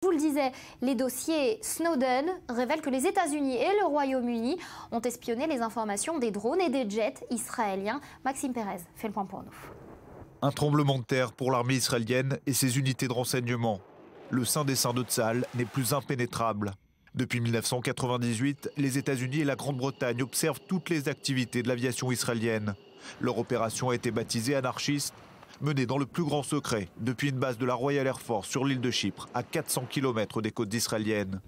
Je vous le disais, les dossiers Snowden révèlent que les États-Unis et le Royaume-Uni ont espionné les informations des drones et des jets israéliens. Maxime Pérez fait le point pour nous. Un tremblement de terre pour l'armée israélienne et ses unités de renseignement. Le sein des seins de Tsahal n'est plus impénétrable. Depuis 1998, les États-Unis et la Grande-Bretagne observent toutes les activités de l'aviation israélienne. Leur opération a été baptisée Anarchiste, menée dans le plus grand secret depuis une base de la Royal Air Force sur l'île de Chypre, à 400 km des côtes israéliennes.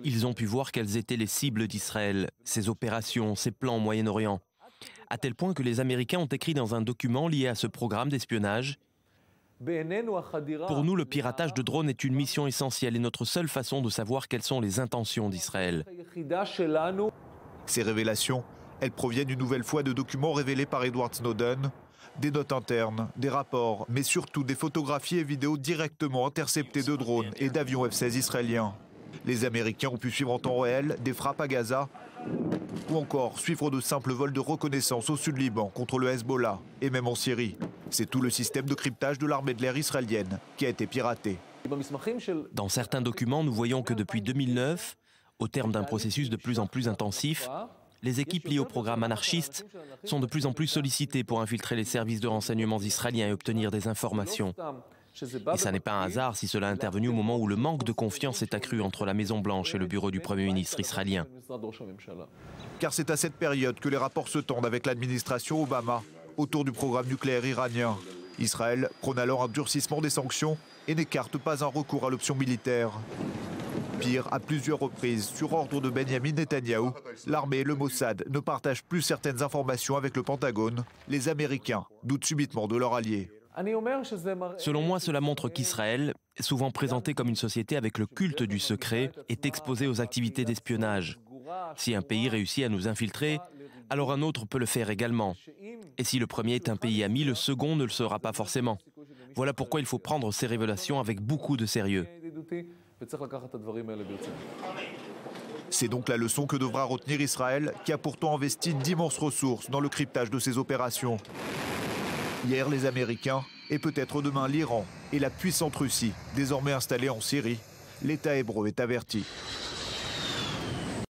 Ils ont pu voir quelles étaient les cibles d'Israël, ses opérations, ses plans au Moyen-Orient. À tel point que les Américains ont écrit dans un document lié à ce programme d'espionnage: pour nous, le piratage de drones est une mission essentielle et notre seule façon de savoir quelles sont les intentions d'Israël. Ces révélations, elles proviennent une nouvelle fois de documents révélés par Edward Snowden, des notes internes, des rapports, mais surtout des photographies et vidéos directement interceptées de drones et d'avions F-16 israéliens. Les Américains ont pu suivre en temps réel des frappes à Gaza ou encore suivre de simples vols de reconnaissance au sud Liban contre le Hezbollah et même en Syrie. C'est tout le système de cryptage de l'armée de l'air israélienne qui a été piraté. Dans certains documents, nous voyons que depuis 2009, au terme d'un processus de plus en plus intensif, les équipes liées au programme anarchiste sont de plus en plus sollicitées pour infiltrer les services de renseignement israéliens et obtenir des informations. Et ça n'est pas un hasard si cela est intervenu au moment où le manque de confiance est accru entre la Maison-Blanche et le bureau du Premier ministre israélien. Car c'est à cette période que les rapports se tendent avec l'administration Obama autour du programme nucléaire iranien. Israël prône alors un durcissement des sanctions et n'écarte pas un recours à l'option militaire. Pire, à plusieurs reprises, sur ordre de Benjamin Netanyahou, l'armée et le Mossad ne partagent plus certaines informations avec le Pentagone. Les Américains doutent subitement de leur allié. Selon moi, cela montre qu'Israël, souvent présenté comme une société avec le culte du secret, est exposé aux activités d'espionnage. Si un pays réussit à nous infiltrer, alors un autre peut le faire également. Et si le premier est un pays ami, le second ne le sera pas forcément. Voilà pourquoi il faut prendre ces révélations avec beaucoup de sérieux. C'est donc la leçon que devra retenir Israël, qui a pourtant investi d'immenses ressources dans le cryptage de ses opérations. Hier, les Américains, et peut-être demain l'Iran, et la puissante Russie, désormais installée en Syrie, l'État hébreu est averti.